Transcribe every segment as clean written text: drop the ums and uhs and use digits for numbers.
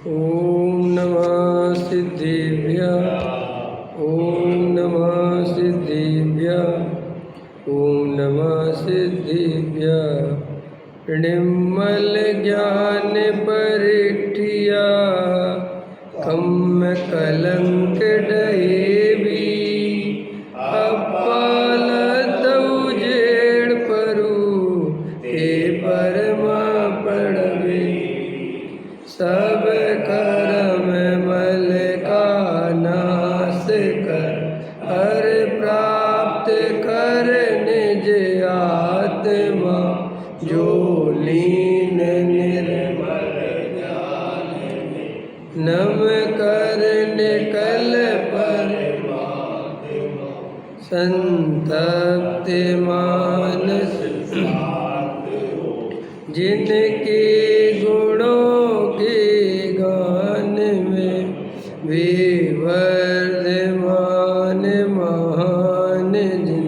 ओम नमः सिद्धिभ्यः। ओम नमः सिद्धिभ्यः। ओम नमः सिद्धिभ्यः। निर्मल ज्ञान परिठिया कम कलंक डहेबी। अपाल तऊ जेड़ परू ते परमा पड़वे। सब कर्म मल का नाश कर हर प्राप्त कर निज आत्मा जो लीन निर्मल ज्ञान में नम कर निकल परमात्मा संतप्त मानस जिनके गुणों के गान में वे वर्धमान महान जिन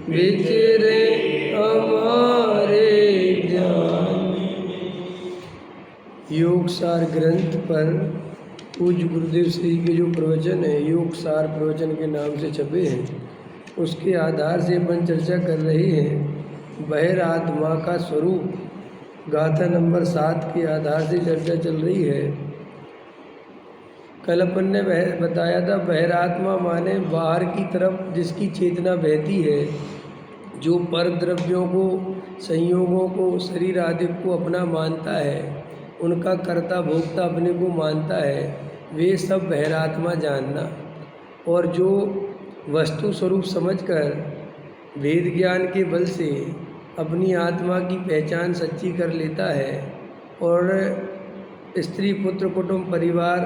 विचरे हमारे ज्ञान। योग सार ग्रंथ पर पूज्य गुरुदेव श्री के जो प्रवचन है योग सार प्रवचन के नाम से छपे हैं, उसके आधार से अपन चर्चा कर रहे हैं बहिर आत्मा का स्वरूप। गाथा नंबर 7 के आधार से चर्चा चल रही है। कल अपन ने बताया था बहिरात्मा माने बाहर की तरफ जिसकी चेतना बहती है, जो पर द्रव्यों को, संयोगों को, शरीर आदि को अपना मानता है, उनका कर्ता भोक्ता अपने को मानता है, वे सब बहिरात्मा जानना। और जो वस्तु स्वरूप समझकर वेद ज्ञान के बल से अपनी आत्मा की पहचान सच्ची कर लेता है और स्त्री पुत्र कुटुंब परिवार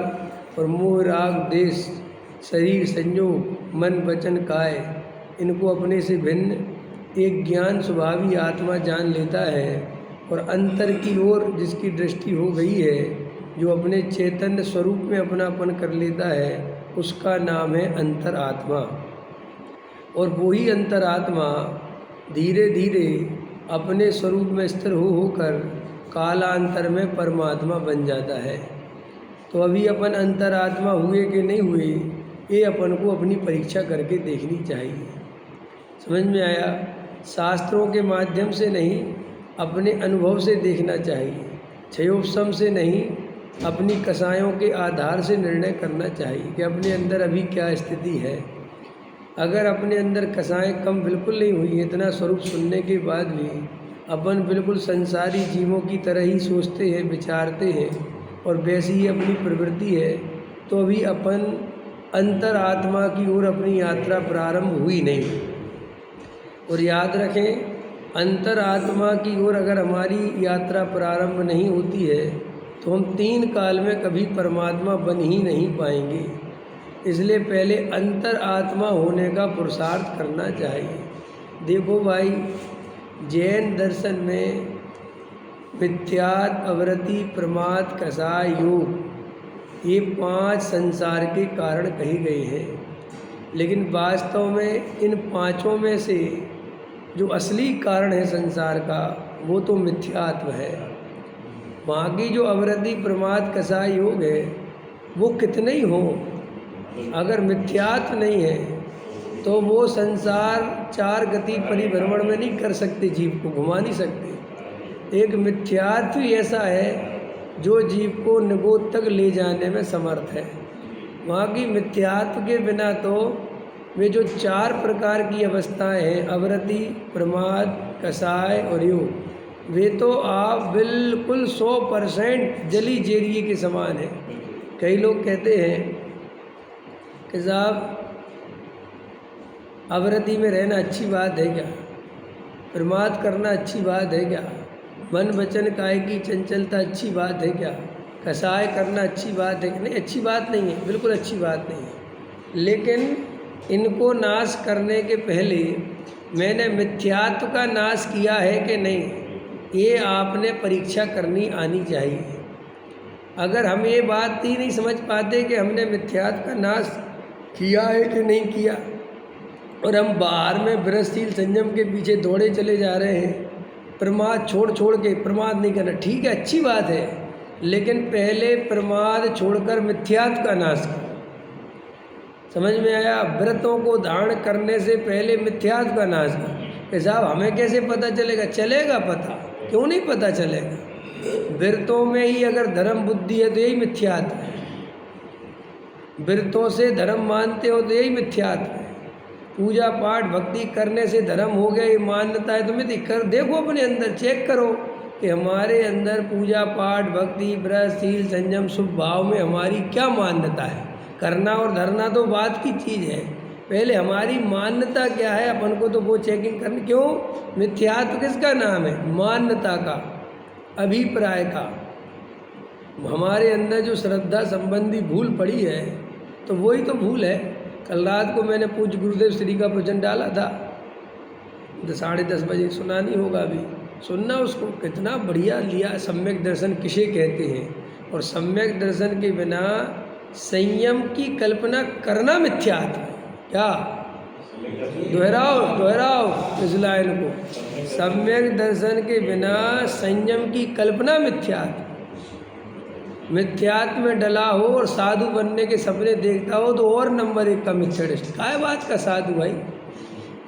और मोह राग देश शरीर संयोग मन वचन काय इनको अपने से भिन्न एक ज्ञान स्वभावी आत्मा जान लेता है और अंतर की ओर जिसकी दृष्टि हो गई है, जो अपने चैतन्य स्वरूप में अपनापन कर लेता है, उसका नाम है अंतरात्मा। और वही अंतरात्मा धीरे धीरे अपने स्वरूप में स्थिर होकर कालांतर में परमात्मा बन जाता है। तो अभी अपन अंतरात्मा हुए कि नहीं हुए, ये अपन को अपनी परीक्षा करके देखनी चाहिए। समझ में आया? शास्त्रों के माध्यम से नहीं, अपने अनुभव से देखना चाहिए। क्षयोपशम से नहीं, अपनी कसायों के आधार से निर्णय करना चाहिए कि अपने अंदर अभी क्या स्थिति है। अगर अपने अंदर कसाएँ कम बिल्कुल नहीं हुई, इतना स्वरूप सुनने के बाद भी अपन बिल्कुल संसारी जीवों की तरह ही सोचते हैं, विचारते हैं और वैसी ही अपनी प्रवृत्ति है, तो अभी अपन अंतरात्मा की ओर अपनी यात्रा प्रारंभ हुई नहीं। और याद रखें, अंतरात्मा की ओर अगर हमारी यात्रा प्रारंभ नहीं होती है तो हम 3 काल में कभी परमात्मा बन ही नहीं पाएंगे। इसलिए पहले अंतरात्मा होने का पुरुषार्थ करना चाहिए। देखो भाई, जैन दर्शन में मिथ्यात्व, अवरति, प्रमाद, कसाय, योग, ये 5 संसार के कारण कहे गए हैं। लेकिन वास्तव में इन 5 में से जो असली कारण है संसार का, वो तो मिथ्यात्व है। बाकी जो अवरति, प्रमाद, कसाय, योग है, वो कितने ही हो, अगर मिथ्यात्व नहीं है तो वो संसार 4 गति परिभ्रमण में नहीं कर सकते, जीव को घुमा नहीं सकते। एक मिथ्यात्व ही ऐसा है जो जीव को निगोद तक ले जाने में समर्थ है। वहाँ की मिथ्यात्व के बिना तो वे जो 4 प्रकार की अवस्थाएं हैं, अवरति, प्रमाद, कसाय और योग, वे तो आप बिल्कुल 100% जली जेरिए के समान है। कई लोग कहते हैं कि साहब अवरति में रहना अच्छी बात है क्या, प्रमाद करना अच्छी बात है क्या, मन वचन काय की चंचलता अच्छी बात है क्या, कसाय करना अच्छी बात है कि नहीं? अच्छी बात नहीं है, बिल्कुल अच्छी बात नहीं है। लेकिन इनको नाश करने के पहले मैंने मिथ्यात्व का नाश किया है कि नहीं, ये आपने परीक्षा करनी आनी चाहिए। अगर हम ये बात ही नहीं समझ पाते कि हमने मिथ्यात्व का नाश किया है कि नहीं किया, और हम बाहर में व्रतशील संयम के पीछे दौड़े चले जा रहे हैं, प्रमाद छोड़ के, प्रमाद नहीं करना ठीक है, अच्छी बात है, लेकिन पहले प्रमाद छोड़कर मिथ्यात्व का नाश करो। समझ में आया? व्रतों को धारण करने से पहले मिथ्यात्व का नाश करो। कि साहब हमें कैसे पता चलेगा? चलेगा पता, क्यों नहीं पता चलेगा? व्रतों में ही अगर धर्म बुद्धि है तो यही मिथ्यात्व है। व्रतों से धर्म मानते हो तो यही मिथ्यात्व है। पूजा पाठ भक्ति करने से धर्म हो गया, ये मान्यता है। तुम्हें कर देखो अपने अंदर, चेक करो कि हमारे अंदर पूजा पाठ भक्ति व्रत शील संयम शुभ भाव में हमारी क्या मान्यता है। करना और धरना तो बात की चीज़ है, पहले हमारी मान्यता क्या है, अपन को तो वो चेकिंग करनी। क्यों? मिथ्यात्व किसका नाम है? मान्यता का, अभिप्राय का। हमारे अंदर जो श्रद्धा संबंधी भूल पड़ी है तो वही तो भूल है। कल रात को मैंने पूज्य गुरुदेव श्री का प्रवचन डाला था, 10:30 बजे, सुना नहीं होगा अभी, सुनना उसको। कितना बढ़िया लिया। सम्यक दर्शन किसे कहते हैं? और सम्यक दर्शन के बिना संयम की कल्पना करना मिथ्यात्व है। क्या? दोहराओ इस लाइन को। सम्यक दर्शन के बिना संयम की कल्पना मिथ्यात्व। मिथ्यात्व में डला हो और साधु बनने के सपने देखता हो तो और नंबर 1 का मिथ्यानिष्ठ। काय बात का साधु भाई?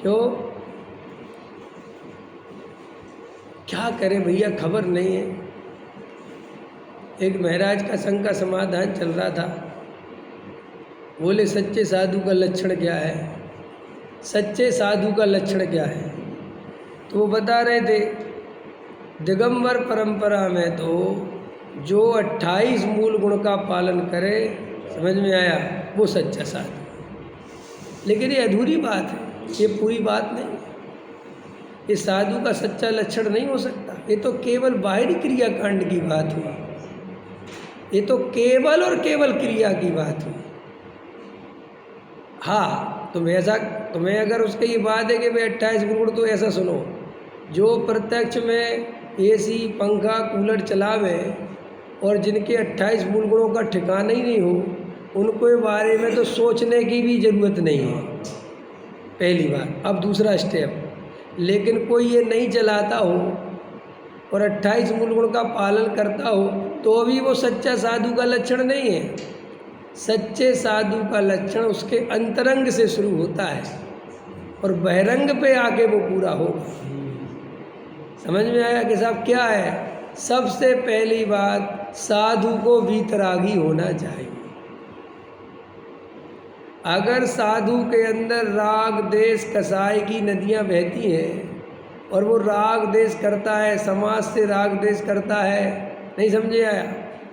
क्यों? क्या करें भैया, खबर नहीं है। एक महाराज का संघ का समाधान चल रहा था। बोले सच्चे साधु का लक्षण क्या है? सच्चे साधु का लक्षण क्या है? तो वो बता रहे थे, दिगंबर परंपरा में तो जो 28 मूल गुण का पालन करे, समझ में आया, वो सच्चा साधु। लेकिन ये अधूरी बात है, ये पूरी बात नहीं। ये साधु का सच्चा लक्षण नहीं हो सकता। ये तो केवल बाहरी क्रियाकांड की बात हुई। ये तो केवल और केवल क्रिया की बात हुई। हाँ, तुम्हें अगर उसके ये बात है कि भाई 28 गुण, तो ऐसा सुनो, जो प्रत्यक्ष में एसी पंखा कूलर चलावे और जिनके 28 मूल गुणों का ठिकाना ही नहीं हो, उनके बारे में तो सोचने की भी ज़रूरत नहीं है, पहली बात। अब दूसरा स्टेप, लेकिन कोई ये नहीं चलाता हो और 28 मूल गुण का पालन करता हो तो अभी वो सच्चा साधु का लक्षण नहीं है। सच्चे साधु का लक्षण उसके अंतरंग से शुरू होता है और बहिरंग पे आके वो पूरा होगा। समझ में आया कि साहब क्या है? सबसे पहली बात, साधु को वीतरागी होना चाहिए। अगर साधु के अंदर राग देश कसाई की नदियां बहती हैं और वो राग देश करता है, समाज से राग देश करता है, नहीं समझे आया,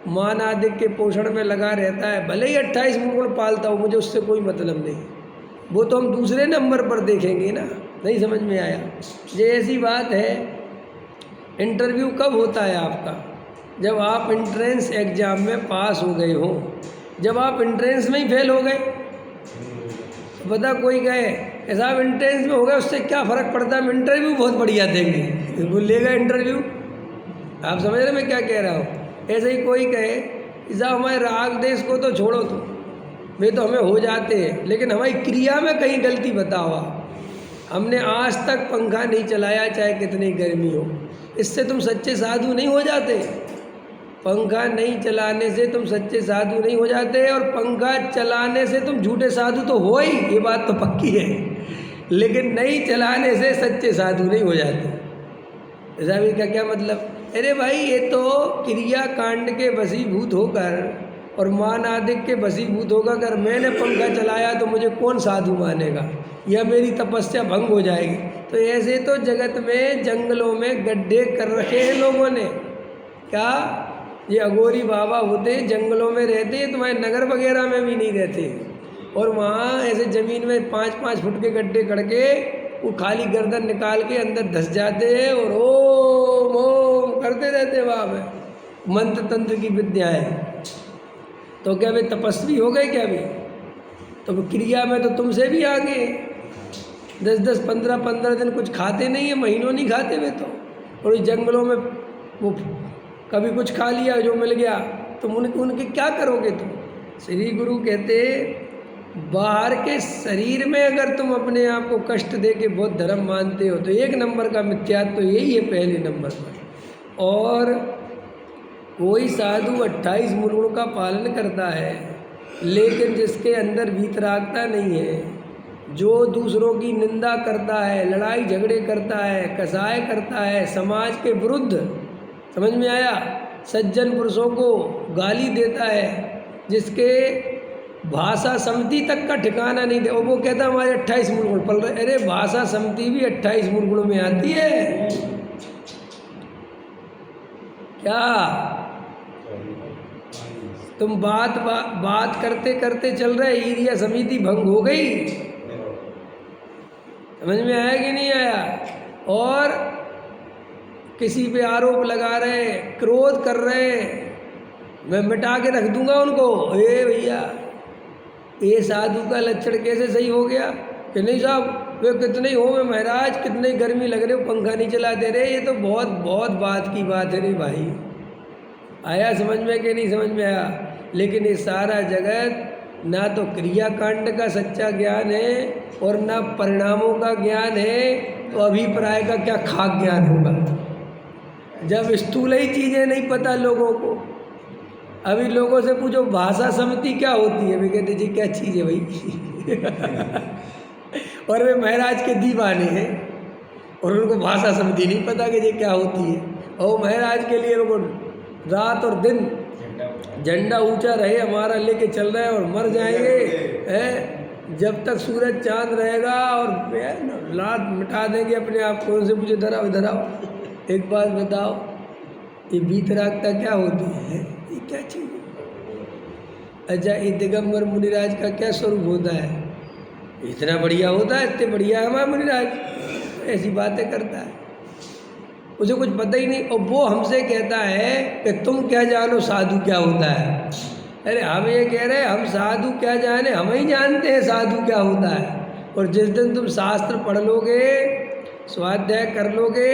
मान आदि के पोषण में लगा रहता है, भले ही 28 गुण पालता हो, मुझे उससे कोई मतलब नहीं, वो तो हम दूसरे नंबर पर देखेंगे ना। नहीं समझ में आया? ये ऐसी बात है, इंटरव्यू कब होता है आपका? जब आप एंट्रेंस एग्ज़ाम में पास हो गए हो। जब आप एंट्रेंस में ही फेल हो गए तो पता कोई कहे साहब एंट्रेंस में हो गए, उससे क्या फ़र्क पड़ता है, हम इंटरव्यू बहुत बढ़िया देंगे, वो लेगा इंटरव्यू। आप समझ रहे मैं क्या कह रहा हूँ? ऐसे ही कोई कहे साहब हमारे राग देश को तो छोड़ो, तो वे तो हमें हो जाते हैं, लेकिन हमारी क्रिया में कहीं गलती बताओ। हमने आज तक पंखा नहीं चलाया चाहे कितनी गर्मी हो, इससे तुम सच्चे साधु नहीं हो जाते। पंखा नहीं चलाने से तुम सच्चे साधु नहीं हो जाते, और पंखा चलाने से तुम झूठे साधु तो हो ही, ये बात तो पक्की है, लेकिन नहीं चलाने से सच्चे साधु नहीं हो जाते। साहब का क्या मतलब? अरे भाई, ये तो क्रिया कांड के वशीभूत होकर और मान आदि के वशीभूत होकर अगर मैंने पंखा चलाया तो मुझे कौन साधु मानेगा, या मेरी तपस्या भंग हो जाएगी। तो ऐसे तो जगत में जंगलों में गड्ढे कर रखे हैं लोगों ने। क्या ये अघोरी बाबा होते जंगलों में रहते हैं, तुम्हारे नगर वगैरह में भी नहीं रहते, और वहाँ ऐसे ज़मीन में 5-5 फुट के गड्ढे करके वो खाली गर्दन निकाल के अंदर धस जाते हैं और ओम ओम करते रहते हैं वहाँ में मंत्र तंत्र की विद्याएँ। तो क्या वे तपस्वी हो गए क्या? वे तो क्रिया में तो तुमसे भी आगे 10-10 15-15 दिन कुछ खाते नहीं है, महीनों नहीं खाते वे तो, और इस जंगलों में वो कभी कुछ खा लिया जो मिल गया, तुम उनके क्या करोगे तुम? श्री गुरु कहते बाहर के शरीर में अगर तुम अपने आप को कष्ट दे के बहुत धर्म मानते हो तो 1 नंबर का मिथ्यात्व तो यही है, पहले नंबर पर। और कोई साधु 28 मूल गुणों का पालन करता है, लेकिन जिसके अंदर वीतरागता नहीं है, जो दूसरों की निंदा करता है, लड़ाई झगड़े करता है, कसाय करता है, समाज के विरुद्ध, समझ में आया, सज्जन पुरुषों को गाली देता है, जिसके भाषा समिति तक का ठिकाना नहीं दे, और वो कहता हमारे 28 मूल गुण पल रहे। अरे भाषा समिति भी 28 मूल गुणों में आती है क्या? तुम बात करते करते चल रहे, ईरिया समिति भंग हो गई, समझ में आया कि नहीं आया? और किसी पे आरोप लगा रहे, क्रोध कर रहे, मैं मिटा के रख दूंगा उनको। ए भैया, ये साधु का लक्षण कैसे सही हो गया कि नहीं साहब वे कितने हो में महाराज, कितने गर्मी लग रहे हो, पंखा नहीं चला दे रहे, ये तो बहुत बहुत बात की बात है रे भाई। आया समझ में कि नहीं समझ में आया? लेकिन ये सारा जगत ना तो क्रियाकांड का सच्चा ज्ञान है और ना परिणामों का ज्ञान है, तो अभिप्राय का क्या खाक ज्ञान होगा जब स्थूल ही चीज़ें नहीं पता लोगों को। अभी लोगों से पूछो भाषा समिति क्या होती है, वे कहते जी क्या चीज़ है भाई और वे महाराज के दीवाने हैं और उनको भाषा समिति नहीं पता कि ये क्या होती है। और महाराज के लिए उनको रात और दिन झंडा ऊंचा रहे हमारा लेके चल रहे हैं और मर जाएंगे हैं, जब तक सूरज चांद रहेगा और लात मिटा देंगे अपने आप को। उनसे पूछे धराओ धराओ, एक बात बताओ, ये वीतरागता क्या होती है, ये क्या चीज़? अच्छा, ये दिगंबर मुनिराज का क्या स्वरूप होता है? इतना बढ़िया होता है, इतने बढ़िया है हमारा मुनिराज, ऐसी बातें करता है, उसे कुछ पता ही नहीं। और वो हमसे कहता है कि तुम क्या जानो साधु क्या होता है। अरे हम ये कह रहे हैं हम साधु क्या जाने, हम ही जानते हैं साधु क्या होता है। और जिस दिन तुम शास्त्र पढ़ लोगे, स्वाध्याय कर लोगे,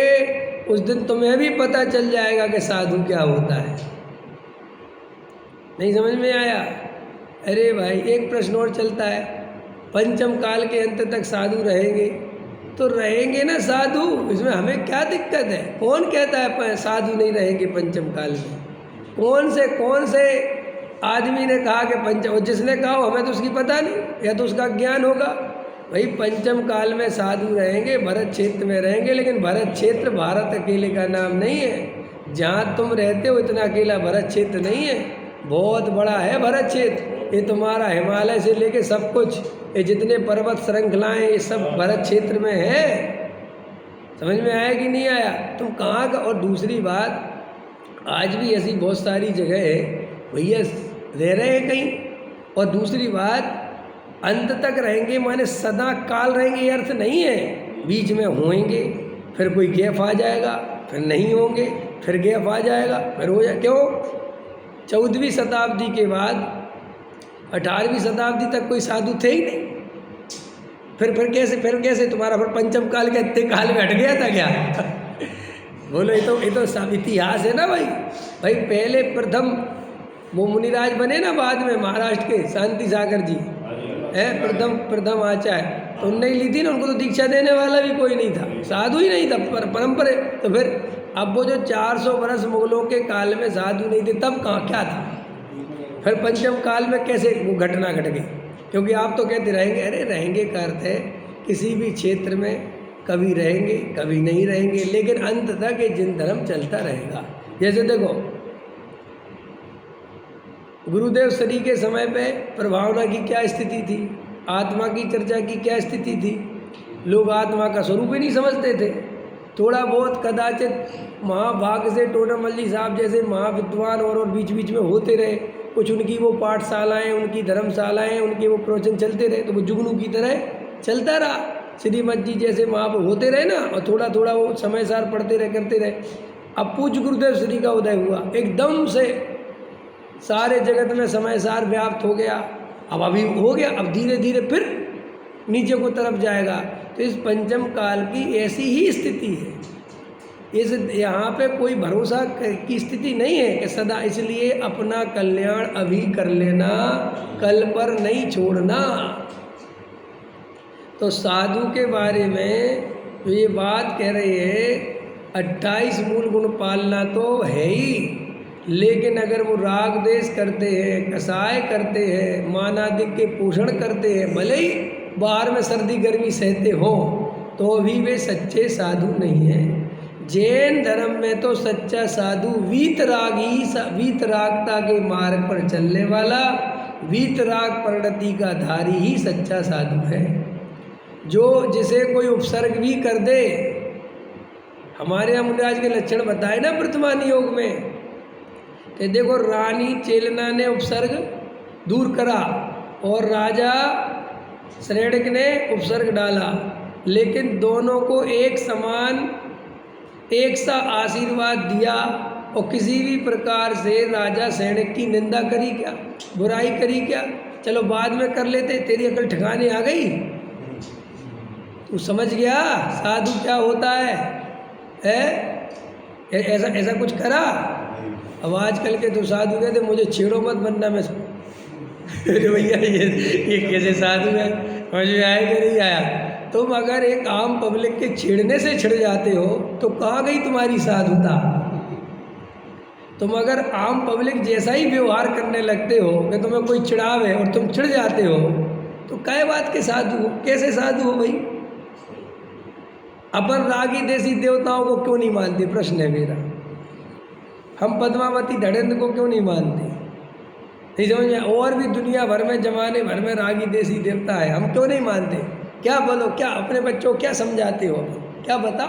उस दिन तुम्हें भी पता चल जाएगा कि साधु क्या होता है। नहीं समझ में आया? अरे भाई एक प्रश्न और चलता है, पंचम काल के अंत तक साधु रहेंगे तो रहेंगे ना साधु, इसमें हमें क्या दिक्कत है? कौन कहता है साधु नहीं रहेंगे पंचम काल में? कौन से आदमी ने कहा कि पंचम, और जिसने कहा हमें तो उसकी पता नहीं, या तो उसका ज्ञान होगा। भाई पंचम काल में साधु रहेंगे, भरत क्षेत्र में रहेंगे, लेकिन भरत क्षेत्र भारत अकेले का नाम नहीं है। जहाँ तुम रहते हो इतना अकेला भरत क्षेत्र नहीं है, बहुत बड़ा है भरत क्षेत्र। ये तुम्हारा हिमालय से लेके सब कुछ, ये जितने पर्वत श्रृंखलाएं, ये सब भरत क्षेत्र में है। समझ में आया कि नहीं आया? तुम कहाँ का? और दूसरी बात, आज भी ऐसी बहुत सारी जगह है भैया रह रहे हैं कहीं। और दूसरी बात, अंत तक रहेंगे माने सदा काल रहेंगे, ये अर्थ नहीं है। बीच में होंगे, फिर कोई गैप आ जाएगा, फिर नहीं होंगे, फिर गैप आ जाएगा, फिर हो जाए। क्यों? 14वीं शताब्दी के बाद 18वीं शताब्दी तक कोई साधु थे ही नहीं। फिर कैसे तुम्हारा फिर पंचम काल के इतने काल में हट गया था क्या? बोलो ये तो सब इतिहास है ना भाई। पहले प्रथम वो मुनिराज बने ना, बाद में महाराष्ट्र के शांति सागर जी है प्रथम आचार्य, तो उनने ली थी ना, उनको तो दीक्षा देने वाला भी कोई नहीं था, साधु ही नहीं था, परंपरा। तो फिर अब वो जो 400 वर्ष मुगलों के काल में साधु नहीं थे, तब कहाँ क्या था? फिर पंचम काल में कैसे वो घटना घट गई? क्योंकि आप तो कहते रहेंगे, अरे रहेंगे का अर्थ है किसी भी क्षेत्र में कभी रहेंगे कभी नहीं रहेंगे, लेकिन अंत तक ये जिन धर्म चलता रहेगा। जैसे देखो गुरुदेव श्री के समय पे प्रभावना की क्या स्थिति थी, आत्मा की चर्चा की क्या स्थिति थी, लोग आत्मा का स्वरूप ही नहीं समझते थे। थोड़ा बहुत कदाचित महाभाग से टोडामल जी साहब जैसे महाविद्वान और बीच बीच में होते रहे, कुछ उनकी वो पाठशालाएं, उनकी धर्मशालाएं, उनके वो प्रवचन चलते रहे, तो वो जुगनू की तरह चलता रहा। श्रीमद जी जैसे महापुरुष होते रहे ना, और थोड़ा थोड़ा वो समय सार पढ़ते रहे, करते रहे। अब पूज्य गुरुदेव श्री का उदय हुआ, एकदम से सारे जगत में समय सार व्याप्त हो गया। अब अभी हो गया, अब धीरे धीरे फिर नीचे को तरफ जाएगा। तो इस पंचम काल की ऐसी ही स्थिति है। इस यहाँ पे कोई भरोसा की स्थिति नहीं है कि सदा, इसलिए अपना कल्याण अभी कर लेना, कल पर नहीं छोड़ना। तो साधु के बारे में तो ये बात कह रही है, 28 मूल गुण पालना तो है ही, लेकिन अगर वो राग द्वेष करते हैं, कसाय करते हैं, मान आदि के पोषण करते हैं, भले ही बाहर में सर्दी गर्मी सहते हो, तो भी वे सच्चे साधु नहीं हैं। जैन धर्म में तो सच्चा साधु वीतरागता के मार्ग पर चलने वाला, वीतराग परिणति का धारी ही सच्चा साधु है। जो जिसे कोई उपसर्ग भी कर दे, हमारे यहाँ मुनिराज के लक्षण बताए ना वर्तमान योग में, कि देखो रानी चेलना ने उपसर्ग दूर करा और राजा श्रेणिक ने उपसर्ग डाला, लेकिन दोनों को एक समान एक सा आशीर्वाद दिया, और किसी भी प्रकार से राजा सैनिक की निंदा करी क्या, बुराई करी क्या? चलो बाद में कर लेते, तेरी अकल ठिकाने आ गई, तू समझ गया साधु क्या होता है? ऐसा कुछ करा? अब आजकल के तो साधु कहते मुझे छेड़ो मत बनना, मैं भैया ये कैसे साधु है, समझ में आया कि नहीं आया? तुम अगर एक आम पब्लिक के छेड़ने से छिड़ जाते हो तो कहाँ गई तुम्हारी साधुता? तुम अगर आम पब्लिक जैसा ही व्यवहार करने लगते हो कि तुम्हें कोई चिढ़ावे और तुम चिढ़ जाते हो, तो काय बात के साधु हो? कैसे साधु हो भाई? अपन रागी देसी देवताओं को क्यों नहीं मानते, प्रश्न है मेरा। हम पद्मावती धड़ेन्द्र को क्यों नहीं मानते? नहीं समझ में? और भी दुनिया भर में, जमाने भर में रागी देसी देवता है, हम क्यों नहीं मानते? क्या बोलो, क्या अपने बच्चों को क्या समझाते हो? क्या बताओ,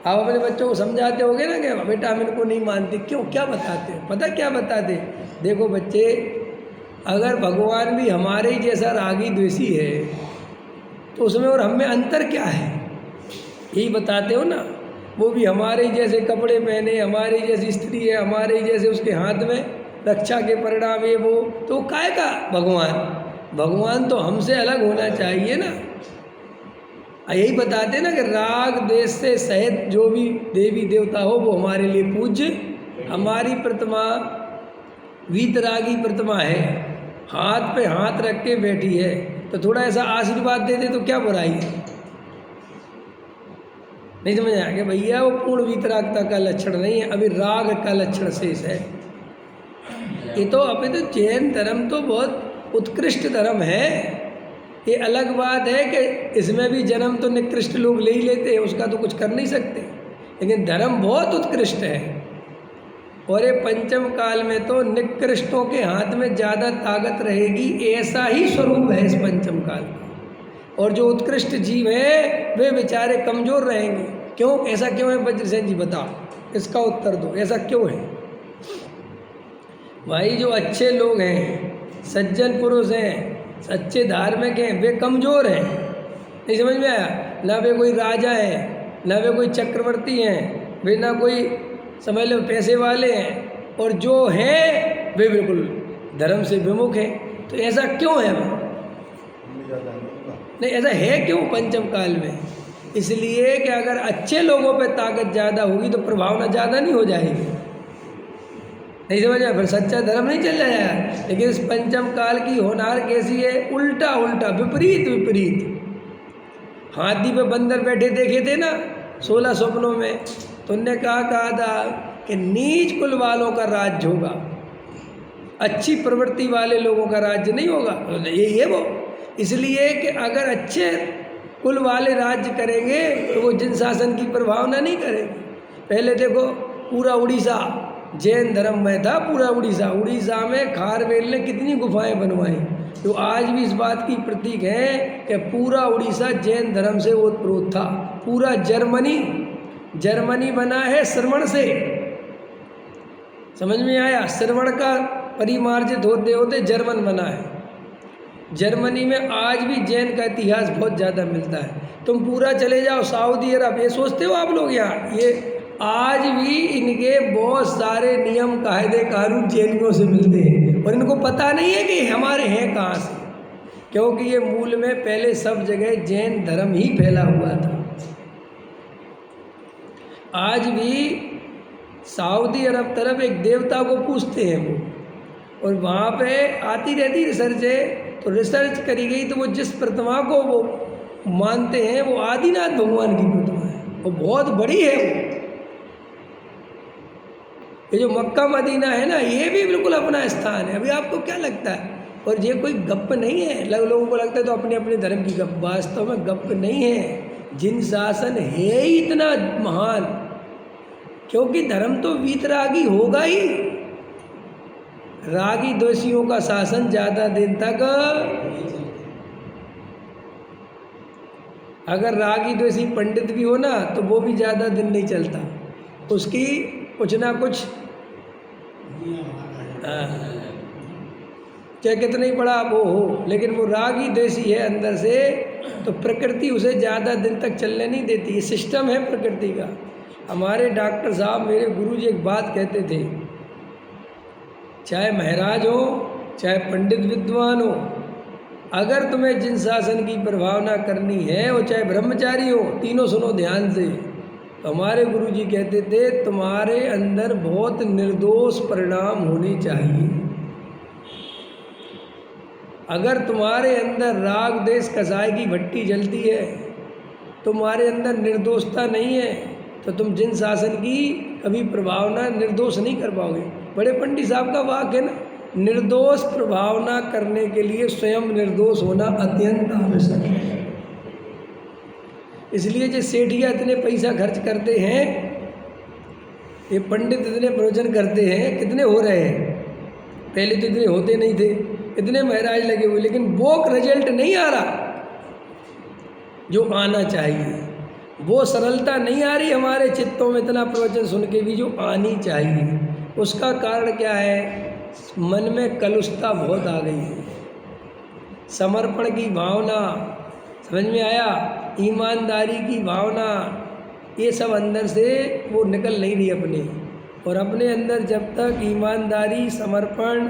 आप अपने बच्चों को समझाते होगे ना कि बेटा हम इनको नहीं मानते, क्यों, क्या बताते हो? पता क्या बताते? देखो बच्चे, अगर भगवान भी हमारे ही जैसा रागी द्वेषी है तो उसमें और हम में अंतर क्या है? यही बताते हो ना। वो भी हमारे ही जैसे कपड़े पहने, हमारी जैसी स्त्री है, हमारे ही जैसे उसके हाथ में रक्षा के परिणाम है वो, तो काय का भगवान? भगवान तो हमसे अलग होना चाहिए ना। यही बताते ना कि राग द्वेष से सहित जो भी देवी देवता हो वो हमारे लिए पूज्य। हमारी प्रतिमा वीतरागी प्रतिमा है, हाथ पे हाथ रख के बैठी है, तो थोड़ा ऐसा आशीर्वाद दे दे तो क्या बुराई है? नहीं समझ आया कि भैया वो पूर्ण वीतरागता का लक्षण नहीं है, अभी राग का लक्षण शेष है। ये तो अभी तो जैन धर्म तो बहुत उत्कृष्ट धर्म है। ये अलग बात है कि इसमें भी जन्म तो निकृष्ट लोग ले ही लेते हैं, उसका तो कुछ कर नहीं सकते, लेकिन धर्म बहुत उत्कृष्ट है। और ये पंचम काल में तो निकृष्टों के हाथ में ज़्यादा ताकत रहेगी, ऐसा ही स्वरूप है इस पंचम काल का। और जो उत्कृष्ट जीव हैं वे बेचारे कमज़ोर रहेंगे। क्यों, ऐसा क्यों है वज्रसेन जी, बताओ, इसका उत्तर दो, ऐसा क्यों है? भाई जो अच्छे लोग हैं, सज्जन पुरुष हैं, सच्चे धार्मिक हैं, वे कमज़ोर हैं। नहीं समझ में आया? ना वे कोई राजा हैं, ना वे कोई चक्रवर्ती हैं, वे ना कोई समझ लो पैसे वाले हैं, और जो हैं वे बिल्कुल धर्म से विमुख हैं। तो ऐसा क्यों है? नहीं, ऐसा है क्यों पंचम काल में? इसलिए कि अगर अच्छे लोगों पे ताकत ज़्यादा होगी तो प्रभावना ज़्यादा नहीं हो जाएगी। नहीं समझ में? फिर सच्चा धर्म नहीं चल जाएगा। लेकिन इस पंचम काल की होनहार कैसी है? उल्टा उल्टा, विपरीत विपरीत। हाथी पे बंदर बैठे देखे थे ना 16 स्वप्नों में, तो उनने कहा था कि नीच कुल वालों का राज्य होगा, अच्छी प्रवृत्ति वाले लोगों का राज्य नहीं होगा। यही है वो। इसलिए कि अगर अच्छे कुल वाले राज्य करेंगे तो वो जिन शासन की प्रभावना नहीं करेंगे। पहले देखो, पूरा उड़ीसा जैन धर्म में था, पूरा उड़ीसा में खारवेल ने कितनी गुफाएं बनवाई, तो आज भी इस बात की प्रतीक है कि पूरा उड़ीसा जैन धर्म से ओतप्रोत था। पूरा जर्मनी बना है श्रवण से, समझ में आया? श्रवण का परिमार्जित होते होते जर्मन बना है। जर्मनी में आज भी जैन का इतिहास बहुत ज़्यादा मिलता है। तुम पूरा चले जाओ सऊदी अरब, ये सोचते हो आप लोग यहाँ, ये आज भी इनके बहुत सारे नियम कायदे कानून जैनियों से मिलते हैं, और इनको पता नहीं है कि हमारे हैं कहाँ से, क्योंकि ये मूल में पहले सब जगह जैन धर्म ही फैला हुआ था। आज भी सऊदी अरब तरफ एक देवता को पूछते हैं वो, और वहाँ पे आती रहती रिसर्च है, तो रिसर्च करी गई तो वो जिस प्रतिमा को वो मानते हैं वो आदिनाथ भगवान की प्रतिमा है, वो बहुत बड़ी है वो। ये जो मक्का मदीना है ना, ये भी बिल्कुल अपना स्थान है। अभी आपको क्या लगता है? और ये कोई गप नहीं है, लोगों को लगता है तो अपने अपने धर्म की गप, वास्तव में गप नहीं है। जिन शासन है ही इतना महान, क्योंकि धर्म तो वीतरागी होगा ही। रागी दोषियों का शासन ज़्यादा दिन तक, अगर रागी द्वेषी पंडित भी हो ना तो वो भी ज़्यादा दिन नहीं चलता, उसकी कुछ ना कुछ चाहे कितना ही बड़ा वो हो, लेकिन वो रागी द्वेषी है अंदर से, तो प्रकृति उसे ज़्यादा दिन तक चलने नहीं देती। ये सिस्टम है प्रकृति का। हमारे डॉक्टर साहब, मेरे गुरुजी एक बात कहते थे, चाहे महाराज हो चाहे पंडित विद्वान हो, अगर तुम्हें जिन शासन की प्रभावना करनी है, वो चाहे ब्रह्मचारी हो, तीनों सुनो ध्यान से। तो हमारे गुरुजी कहते थे, तुम्हारे अंदर बहुत निर्दोष परिणाम होने चाहिए। अगर तुम्हारे अंदर राग देश कसाई की भट्टी जलती है, तुम्हारे अंदर निर्दोषता नहीं है, तो तुम जिन शासन की कभी प्रभावना निर्दोष नहीं कर पाओगे। बड़े पंडित साहब का वाक्य है ना, निर्दोष प्रभावना करने के लिए स्वयं निर्दोष होना अत्यंत आवश्यक है। इसलिए जो सेठिया इतने पैसा खर्च करते हैं, ये पंडित इतने प्रवचन करते हैं, कितने हो रहे हैं? पहले तो इतने होते नहीं थे, इतने महाराज लगे हुए, लेकिन वो रिजल्ट नहीं आ रहा जो आना चाहिए। वो सरलता नहीं आ रही हमारे चित्तों में, इतना प्रवचन सुन के भी जो आनी चाहिए। उसका कारण क्या है? मन में कलुषता बहुत आ गई है। समर्पण की भावना, समझ में आया? ईमानदारी की भावना, ये सब अंदर से वो निकल नहीं रही अपने। और अपने अंदर जब तक ईमानदारी, समर्पण,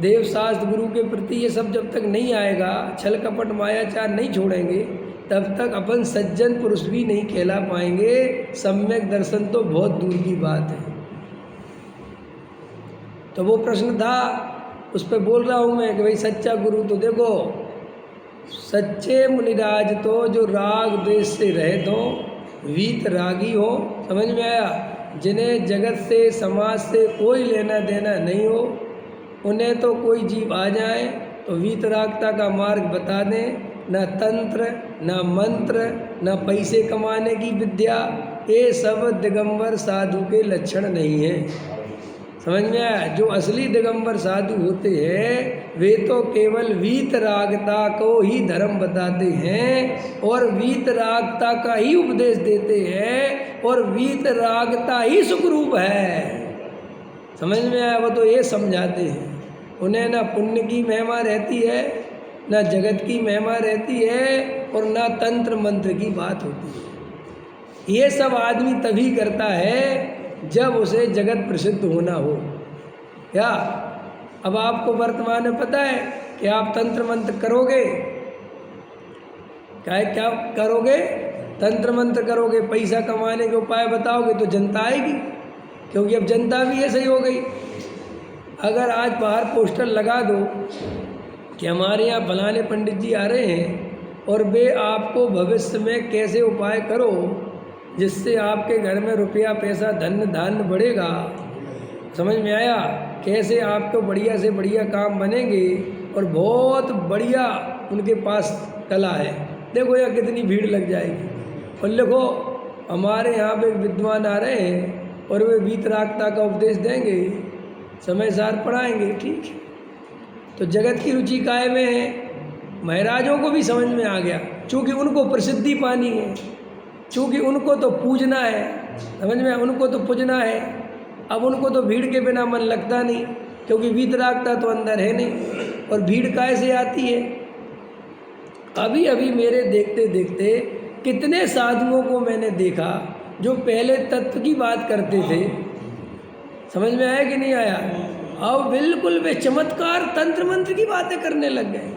देव शास्त्र, गुरु के प्रति ये सब जब तक नहीं आएगा, छल कपट मायाचार नहीं छोड़ेंगे, तब तक अपन सज्जन पुरुष भी नहीं कहला पाएंगे। सम्यक दर्शन तो बहुत दूर की बात है। तो वो प्रश्न था, उस पर बोल रहा हूँ मैं कि भाई सच्चा गुरु तो देखो, सच्चे मुनिराज तो जो राग द्वेष से रहित हो, वीत रागी हो, समझ में आया? जिन्हें जगत से, समाज से कोई लेना देना नहीं हो, उन्हें तो कोई जीव आ जाए तो वीतरागता का मार्ग बता दें। न तंत्र, न मंत्र, न पैसे कमाने की विद्या, ये सब दिगंबर साधु के लक्षण नहीं है। समझ में आया? जो असली दिगंबर साधु होते हैं, वे तो केवल वीतरागता को ही धर्म बताते हैं और वीतरागता का ही उपदेश देते हैं, और वीतरागता ही सुखरूप है। समझ में आया? वो तो ये समझाते हैं। उन्हें ना पुण्य की महिमा रहती है, ना जगत की महिमा रहती है, और ना तंत्र मंत्र की बात होती है। ये सब आदमी तभी करता है जब उसे जगत प्रसिद्ध होना हो। क्या अब आपको वर्तमान में पता है कि आप तंत्र मंत्र करोगे, क्या करोगे? तंत्र मंत्र करोगे, पैसा कमाने के उपाय बताओगे तो जनता आएगी, क्योंकि अब जनता भी ऐसे ही हो गई। अगर आज बाहर पोस्टर लगा दो कि हमारे यहाँ फलाने पंडित जी आ रहे हैं और वे आपको भविष्य में कैसे उपाय करो जिससे आपके घर में रुपया पैसा धन धान्य बढ़ेगा, समझ में आया? कैसे आपको बढ़िया से बढ़िया काम बनेंगे, और बहुत बढ़िया उनके पास कला है, देखो यहाँ कितनी भीड़ लग जाएगी। और देखो हमारे यहाँ पे एक विद्वान आ रहे हैं और वे वीतरागता का उपदेश देंगे, समय सार पढ़ाएंगे, ठीक है। तो जगत की रुचि काय में है? महाराजों को भी समझ में आ गया, चूँकि उनको प्रसिद्धि पानी है, चूँकि उनको तो पूजना है, समझ में? उनको तो पूजना है। अब उनको तो भीड़ के बिना मन लगता नहीं, क्योंकि वीतरागता तो अंदर है नहीं, और भीड़ कैसे आती है? अभी अभी मेरे देखते देखते कितने साधुओं को मैंने देखा जो पहले तत्व की बात करते थे, समझ में आया कि नहीं आया? अब बिल्कुल वे चमत्कार तंत्र मंत्र की बातें करने लग गए।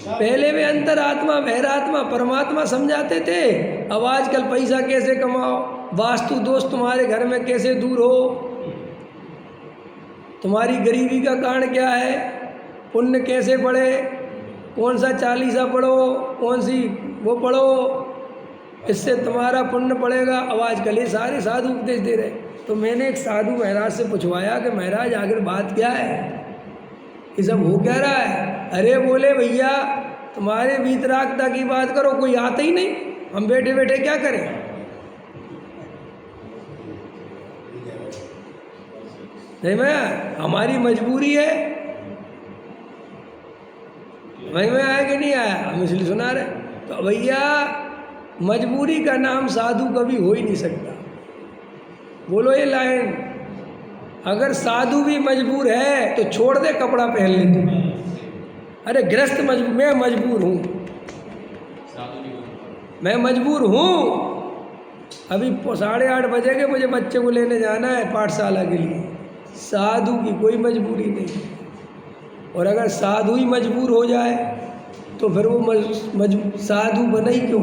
पहले वे अंतरात्मा, बहिरात्मा, परमात्मा समझाते थे, अब आजकल पैसा कैसे कमाओ, वास्तु दोष तुम्हारे घर में कैसे दूर हो, तुम्हारी गरीबी का कारण क्या है, पुण्य कैसे बढ़े, कौन सा चालीसा पढ़ो, कौन सी वो पढ़ो, इससे तुम्हारा पुण्य पड़ेगा। अब आजकल ये सारे साधु उपदेश दे रहे। तो मैंने एक साधु महाराज से पूछवाया कि महाराज आखिर बात क्या है, ये सब हो क्या रहा है? अरे बोले भैया तुम्हारे वीतरागता की बात करो, कोई आता ही नहीं, हम बैठे बैठे क्या करें। नहीं मैं हमारी मजबूरी है। वही में आया कि नहीं आया, हम इसलिए सुना रहे। तो भैया मजबूरी का नाम साधु कभी हो ही नहीं सकता। बोलो ये लाइन, अगर साधु भी मजबूर है तो छोड़ दे कपड़ा पहन ले तू। अरे गृहस्थ मजबूर, मैं मजबूर हूँ, मैं मजबूर हूँ। अभी 8:30 बजेंगे, मुझे बच्चे को लेने जाना है पाठशाला के लिए। साधु की कोई मजबूरी नहीं। और अगर साधु ही मजबूर हो जाए तो फिर वो साधु बना ही क्यों?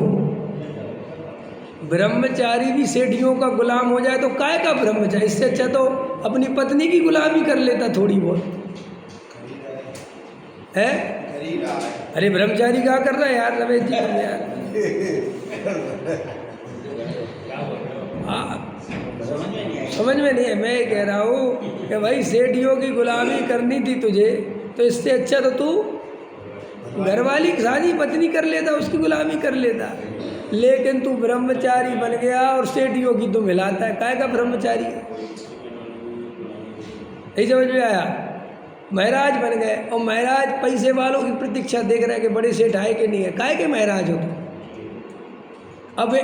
ब्रह्मचारी भी सेठियों का गुलाम हो जाए तो काय का ब्रह्मचारी? इससे अच्छा तो अपनी पत्नी की गुलामी कर लेता थोड़ी बहुत है। अरे ब्रह्मचारी क्या कर रहा है यार रमेश जी, यार समझ में नहीं है। मैं कह रहा हूँ कि भाई सेठियों की गुलामी करनी थी तुझे, तो इससे अच्छा तो तू घरवाली सारी पत्नी कर लेता, उसकी गुलामी कर लेता। लेकिन तू ब्रह्मचारी बन गया और सेठियों की तुम हिलाता है। काय का ब्रह्मचारी? यही समझ में आया? महाराज बन गए और महाराज पैसे वालों की प्रतीक्षा देख रहे हैं कि बड़े सेठ आए कि नहीं है। काय के महाराज हो तुम? अब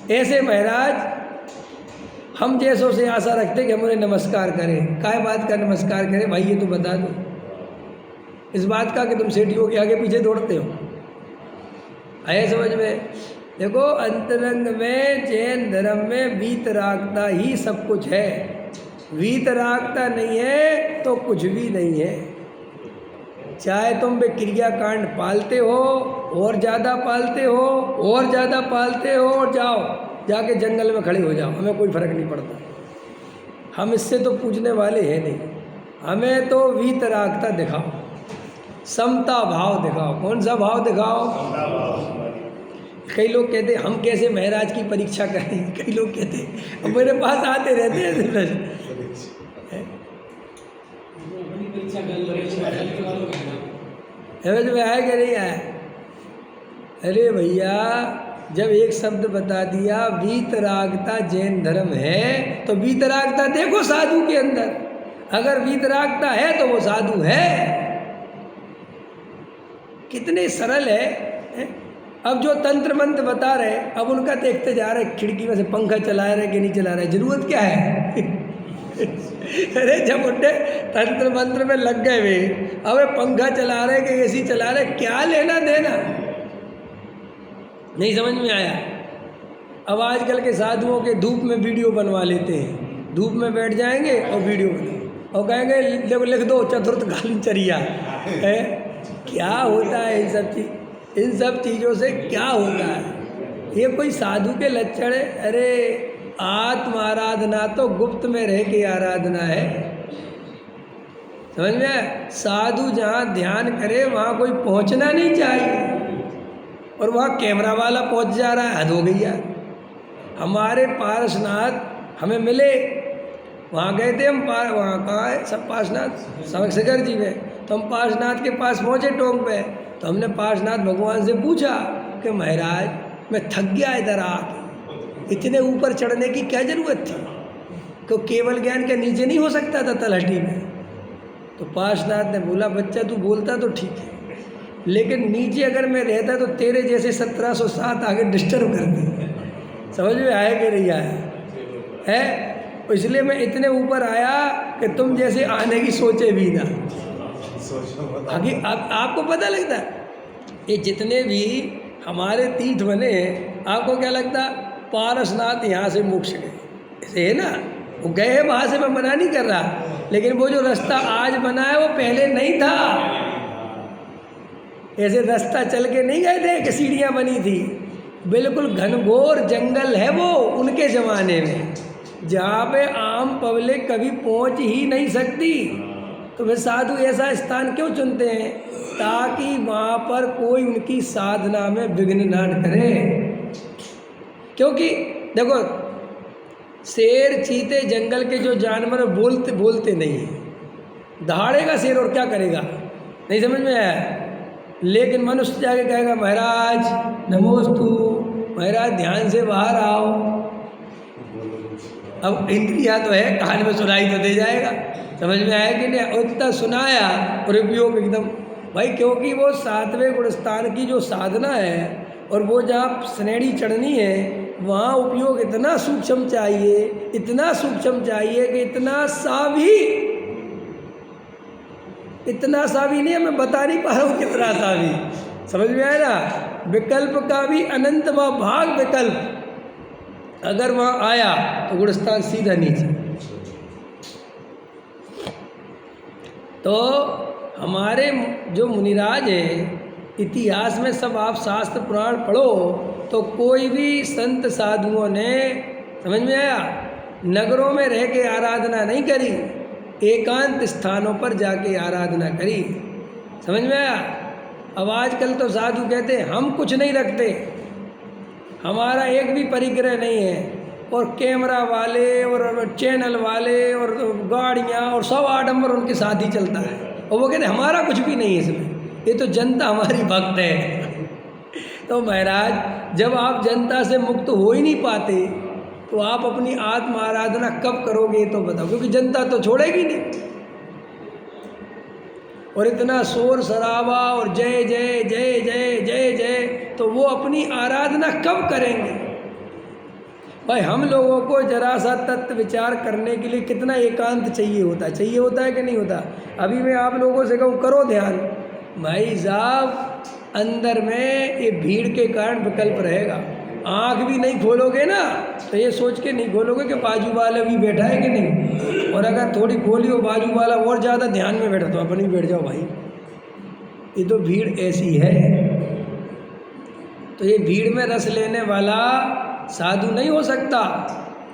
ऐसे महाराज हम जैसों से आशा रखते कि हम उन्हें नमस्कार करें। काय बात का नमस्कार करें भाई, ये तो बता दो इस बात का कि तुम सेठियों के आगे पीछे दौड़ते हो। आए समझ में? देखो अंतरंग में जैन धर्म में वीतरागता ही सब कुछ है। वीतरागता नहीं है तो कुछ भी नहीं है। चाहे तुम वे क्रियाकांड पालते हो और ज़्यादा पालते हो और ज़्यादा पालते हो और जाओ जाके जंगल में खड़े हो जाओ, हमें कोई फर्क नहीं पड़ता। हम इससे तो पूछने वाले हैं नहीं। हमें तो वीतरागता दिखाओ, समता भाव दिखाओ। कौन सा भाव दिखाओ? कई लोग कहते हम कैसे महाराज की परीक्षा करें। कई लोग कहते अब मेरे पास आते रहते हैं समझ में आया कि नहीं आया? अरे भैया जब एक शब्द बता दिया वीतरागता जैन धर्म है तो वीतरागता देखो साधु के अंदर। अगर वीतरागता है तो वो साधु है। कितने सरल है। अब जो तंत्र मंत्र बता रहे अब उनका देखते जा रहे, खिड़की में से पंखा चला रहे कि नहीं चला रहे, जरूरत क्या है? अरे जब उनने तंत्र मंत्र में लग गए वे, अब पंखा चला रहे कि एसी चला रहे, क्या लेना देना? नहीं समझ में आया? अब आजकल के साधुओं के धूप में वीडियो बनवा लेते हैं। धूप में बैठ जाएंगे और वीडियो बनाओ और कहेंगे लिख दो चतुर्थकालीन चर्या है। क्या होता है इन सब चीज़ों से क्या होता है? ये कोई साधु के लक्षण है? अरे आत्म आराधना तो गुप्त में रह के आराधना है। समझ में? साधु जहाँ ध्यान करे वहाँ कोई पहुँचना नहीं चाहिए और वहाँ कैमरा वाला पहुँच जा रहा है। हद हो गई यार। हमारे पार्शनाथ हमें मिले, वहाँ गए थे हम। वहाँ कहाँ है सब पार्शनाथ? समक्षगर जी में। तो हम पार्शनाथ के पास पहुँचे टोंक पे। तो हमने पार्शनाथ भगवान से पूछा कि महाराज मैं थक गया इधर आके, इतने ऊपर चढ़ने की क्या ज़रूरत थी? तो केवल ज्ञान के नीचे नहीं हो सकता था तलहटी में? तो पार्शनाथ ने बोला बच्चा तू बोलता तो ठीक है, लेकिन नीचे अगर मैं रहता तो तेरे जैसे 1707 आगे डिस्टर्ब कर दे। समझ में आया कि नहीं आया है? इसलिए मैं इतने ऊपर आया कि तुम जैसे आने की सोचे भी ना। आगे आपको पता लगता ये जितने भी हमारे तीर्थ बने हैं, आपको क्या लगता? पारसनाथ यहाँ से मोक्ष गए ऐसे है ना? वो गए हैं वहाँ से, मैं मना नहीं कर रहा, लेकिन वो जो रास्ता आज बना है वो पहले नहीं था। ऐसे रास्ता चल के नहीं गए थे कि सीढ़ियाँ बनी थी। बिल्कुल घनघोर जंगल है वो उनके ज़माने में, जहाँ पे आम पब्लिक कभी पहुँच ही नहीं सकती। तो वे साधु ऐसा स्थान क्यों चुनते हैं? ताकि वहाँ पर कोई उनकी साधना में विघ्न ना करे। क्योंकि देखो, शेर चीते जंगल के जो जानवर बोलते नहीं है। दहाड़ेगा शेर और क्या करेगा, नहीं समझ में आया। लेकिन मनुष्य जाके कहेगा महाराज नमोस्तु, महाराज ध्यान से बाहर आओ। अब इंद्रिया तो है, कान में सुनाई तो दे जाएगा, समझ में आया कि नहीं। उतना सुनाया और उपयोग एकदम भाई, क्योंकि वो 7वें गुणस्थान की जो साधना है और वो जहाँ श्रेणी चढ़नी है वहाँ उपयोग इतना सूक्ष्म चाहिए, इतना सूक्ष्म चाहिए कि इतना सा भी नहीं है, मैं बता नहीं पा रहा हूँ कितना सा भी, समझ में आया ना। विकल्प का भी अनंत भाग विकल्प अगर वहाँ आया तो गुणस्थान सीधा नीचे। तो हमारे जो मुनिराज हैं, इतिहास में सब आप शास्त्र पुराण पढ़ो तो कोई भी संत साधुओं ने, समझ में आया, नगरों में रह के आराधना नहीं करी, एकांत स्थानों पर जाके आराधना करी, समझ में आया। अब आजकल तो साधु कहते हैं हम कुछ नहीं रखते, हमारा एक भी परिग्रह नहीं है, और कैमरा वाले और चैनल वाले और गाड़ियाँ और सब आडंबर उनके साथ ही चलता है, और वो कहते हैं हमारा कुछ भी नहीं है इसमें, ये तो जनता हमारी भक्त है। तो महाराज जब आप जनता से मुक्त हो ही नहीं पाते तो आप अपनी आत्म आराधना कब करोगे तो बताओ, क्योंकि जनता तो छोड़ेगी नहीं। और इतना शोर शराबा और जय जय जय जय जय जय, तो वो अपनी आराधना कब करेंगे? भाई हम लोगों को जरा सा तत्व विचार करने के लिए कितना एकांत चाहिए होता है कि नहीं होता। अभी मैं आप लोगों से कहूँ करो ध्यान, भाई साहब अंदर में ये भीड़ के कारण विकल्प रहेगा। आँख भी नहीं खोलोगे ना तो ये सोच के नहीं खोलोगे कि बाजू वाला भी बैठा है कि नहीं, और अगर थोड़ी खोली हो बाजू वाला और ज़्यादा ध्यान में बैठा तो अपन भी बैठ जाओ भाई। ये तो भीड़ ऐसी है। तो ये भीड़ में रस लेने वाला साधु नहीं हो सकता।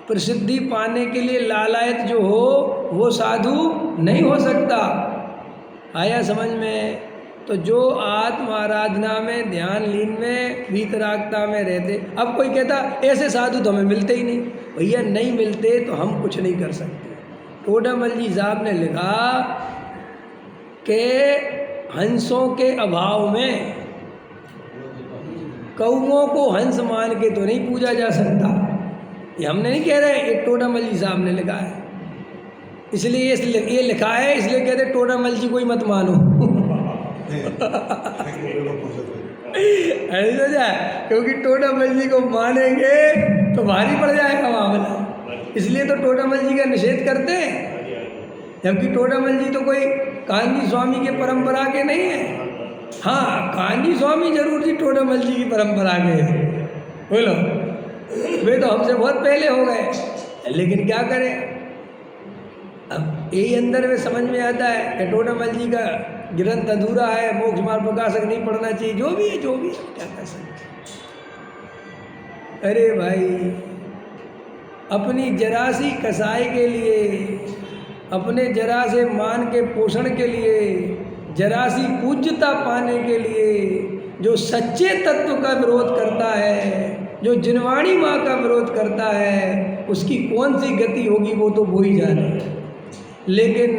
प्रसिद्धि पाने के लिए लालायत जो हो वो साधु नहीं हो सकता। आया समझ में? तो जो आत्म आराधना में, ध्यान लीन में, वीतरागता में रहते, अब कोई कहता ऐसे साधु तो हमें मिलते ही नहीं। भैया नहीं मिलते तो हम कुछ नहीं कर सकते। टोडामल जी साहब ने लिखा कि हंसों के अभाव में कौओं को हंस मान के तो नहीं पूजा जा सकता। ये हमने नहीं कह रहे, एक टोडामल जी साहब ने लिखा है। इसलिए ये लिखा है, इसलिए कहते टोडामल जी को ही मत मानो। ऐसा जाए, क्योंकि टोडामल जी को मानेंगे तो भारी पड़ जाएगा मामला। इसलिए तो टोडामल जी का निषेध करते हैं, जबकि टोडामल जी तो कोई कान्जी स्वामी के परंपरा के नहीं है। हाँ, कान्जी स्वामी जरूर जी टोडामल जी की परंपरा के हैं, बोलो, वे तो हमसे बहुत पहले हो गए। लेकिन क्या करें, अब यही अंदर में समझ में आता है कि टोडामल जी का ग्रंथ अधूरा है, मोक्ष मार्ग प्रकाशक नहीं पढ़ना चाहिए, जो भी है क्या कर सकते। अरे भाई, अपनी जरा सी कसाई के लिए, अपने जरा से मान के पोषण के लिए, जरा सी पूज्यता पाने के लिए जो सच्चे तत्व का विरोध करता है, जो जिनवाणी माँ का विरोध करता है, उसकी कौन सी गति होगी वो तो वो ही जाने। लेकिन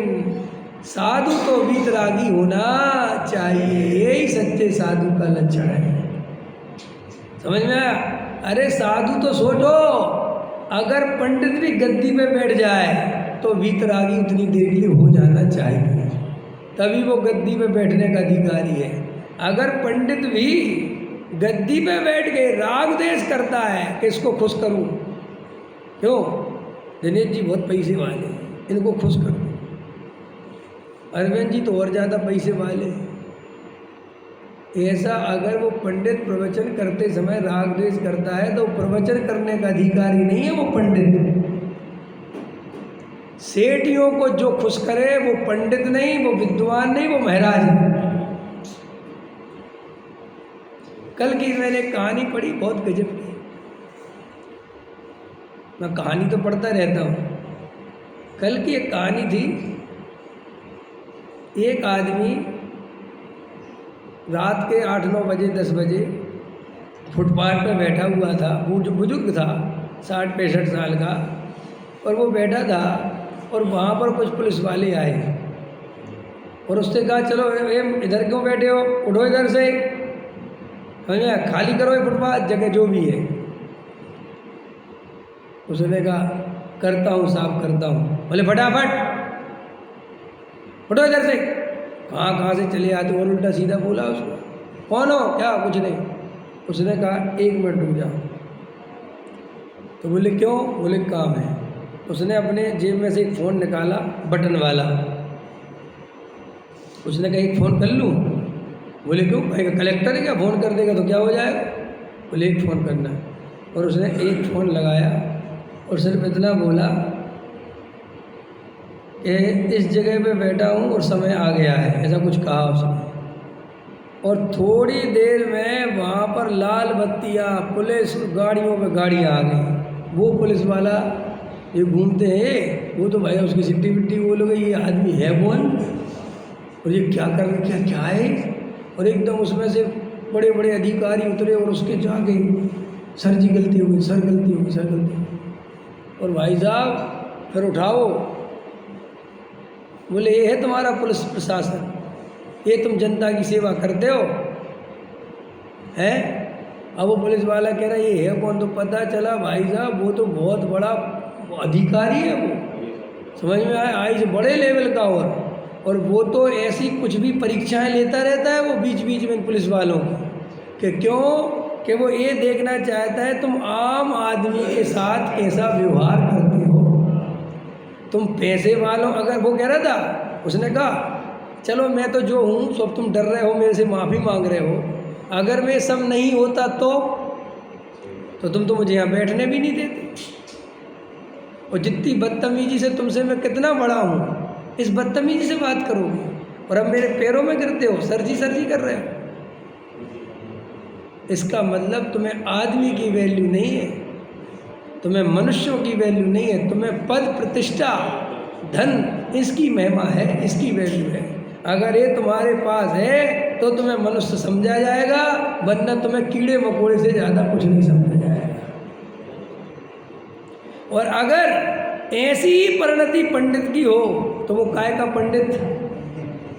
साधु तो वीतरागी होना चाहिए, यही सच्चे साधु का लक्षण है। समझ में आया? अरे साधु तो सोचो, अगर पंडित भी गद्दी पे बैठ जाए तो वीतरागी उतनी देर के लिए हो जाना चाहिए, तभी वो गद्दी पे बैठने का अधिकारी है। अगर पंडित भी गद्दी पे बैठ के राग देश करता है कि इसको खुश करूं, क्यों दिनेश जी बहुत पैसे वाले, इनको खुश करूं, अरविंद जी तो और ज़्यादा पैसे वाले, ऐसा अगर वो पंडित प्रवचन करते समय राग द्वेष करता है तो प्रवचन करने का अधिकारी नहीं है वो पंडित। सेठियों को जो खुश करे वो पंडित नहीं, वो विद्वान नहीं, वो महाराज है। कल की मैंने कहानी पढ़ी, बहुत गजब की। मैं कहानी तो पढ़ता रहता हूँ। कल की एक कहानी थी एक आदमी रात के 8-9 बजे 10 बजे फुटपाथ पे बैठा हुआ था। वो जो बुजुर्ग था 60-65 साल का, और वो बैठा था और वहाँ पर कुछ पुलिस वाले आए और उसने कहा चलो इधर क्यों बैठे हो, उठो इधर से, समझ में, खाली करो ये फुटपाथ, जगह जो भी है। उसने कहा करता हूँ साफ करता हूँ। बोले फटाफट उठो इधर से। कहाँ से चले आते, और उल्टा सीधा बोला उसको, कौन हो, क्या, कुछ नहीं। उसने कहा 1 मिनट रुक जाओ। तो बोले क्यों, बोले काम है। उसने अपने जेब में से एक फ़ोन निकाला बटन वाला। उसने कहा एक फ़ोन कर लूँ। बोले क्यों, भाई कलेक्टर है क्या, फ़ोन कर देगा तो क्या हो जाएगा। बोले एक फ़ोन करना है। और उसने एक फ़ोन लगाया और सिर्फ इतना बोला कि इस जगह पे बैठा हूँ और समय आ गया है, ऐसा कुछ कहा उसने। और थोड़ी देर में वहाँ पर लाल बत्तियाँ, पुलिस गाड़ियों पे गाड़ियाँ आ गई। वो पुलिस वाला ये घूमते हैं, वो तो भाई उसकी सिट्टी बिट्टी बोल गई, ये आदमी है कौन और ये क्या कर रहे, क्या है। और एकदम उसमें से बड़े बड़े अधिकारी उतरे और उसके जाके सर जी गलती हो गई, सर गलती हो गई, सर गलती हो गई। और भाई साहब फिर उठाओ, बोले ये है तुम्हारा पुलिस प्रशासन, ये तुम जनता की सेवा करते हो हैं। अब वो पुलिस वाला कह रहा है ये है कौन, तो पता चला भाई साहब वो तो बहुत बड़ा अधिकारी है, वो समझ में आया, आई से बड़े लेवल का। और वो तो ऐसी कुछ भी परीक्षाएं लेता रहता है वो बीच बीच में पुलिस वालों की, कि क्यों, कि वो ये देखना चाहता है तुम आम आदमी के साथ कैसा व्यवहार करते हो। तुम पैसे वालों, अगर वो कह रहा था, उसने कहा चलो मैं तो जो हूँ सब तुम डर रहे हो, मेरे से माफ़ी मांग रहे हो, अगर मैं सब नहीं होता तो तुम तो मुझे यहाँ बैठने भी नहीं देते। और जितनी बदतमीजी से तुमसे मैं कितना बड़ा हूँ, इस बदतमीजी से बात करोगे और अब मेरे पैरों में गिरते हो, सरजी कर रहे हो। इसका मतलब तुम्हें आदमी की वैल्यू नहीं है, तुम्हें मनुष्यों की वैल्यू नहीं है, तुम्हें पद प्रतिष्ठा धन इसकी महिमा है, इसकी वैल्यू है। अगर ये तुम्हारे पास है तो तुम्हें मनुष्य समझा जाएगा, वरना तुम्हें कीड़े मकोड़े से ज़्यादा कुछ नहीं समझा जाएगा। और अगर ऐसी ही परिणति पंडित की हो तो वो काय का पंडित,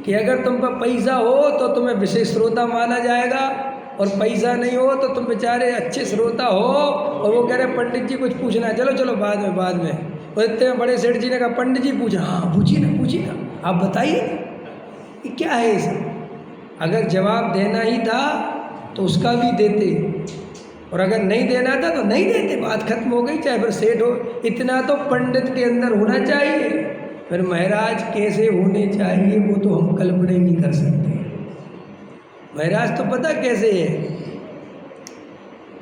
कि अगर तुम पर पैसा हो तो तुम्हें विशेष श्रोता माना जाएगा, और पैसा नहीं हो तो तुम बेचारे अच्छे श्रोता हो। और वो कह रहे पंडित जी कुछ पूछना है, चलो बाद में। और इतने बड़े सेठ जी ने कहा पंडित जी पूछा, हाँ पूछिए ना, आप बताइए ये क्या है इसे। अगर जवाब देना ही था तो उसका भी देते, और अगर नहीं देना था तो नहीं देते, बात खत्म हो गई, चाहे फिर सेठ हो। इतना तो पंडित के अंदर होना चाहिए। फिर महाराज कैसे होने चाहिए वो तो हम कल्पना ही नहीं कर सकते। महाराज तो पता कैसे है,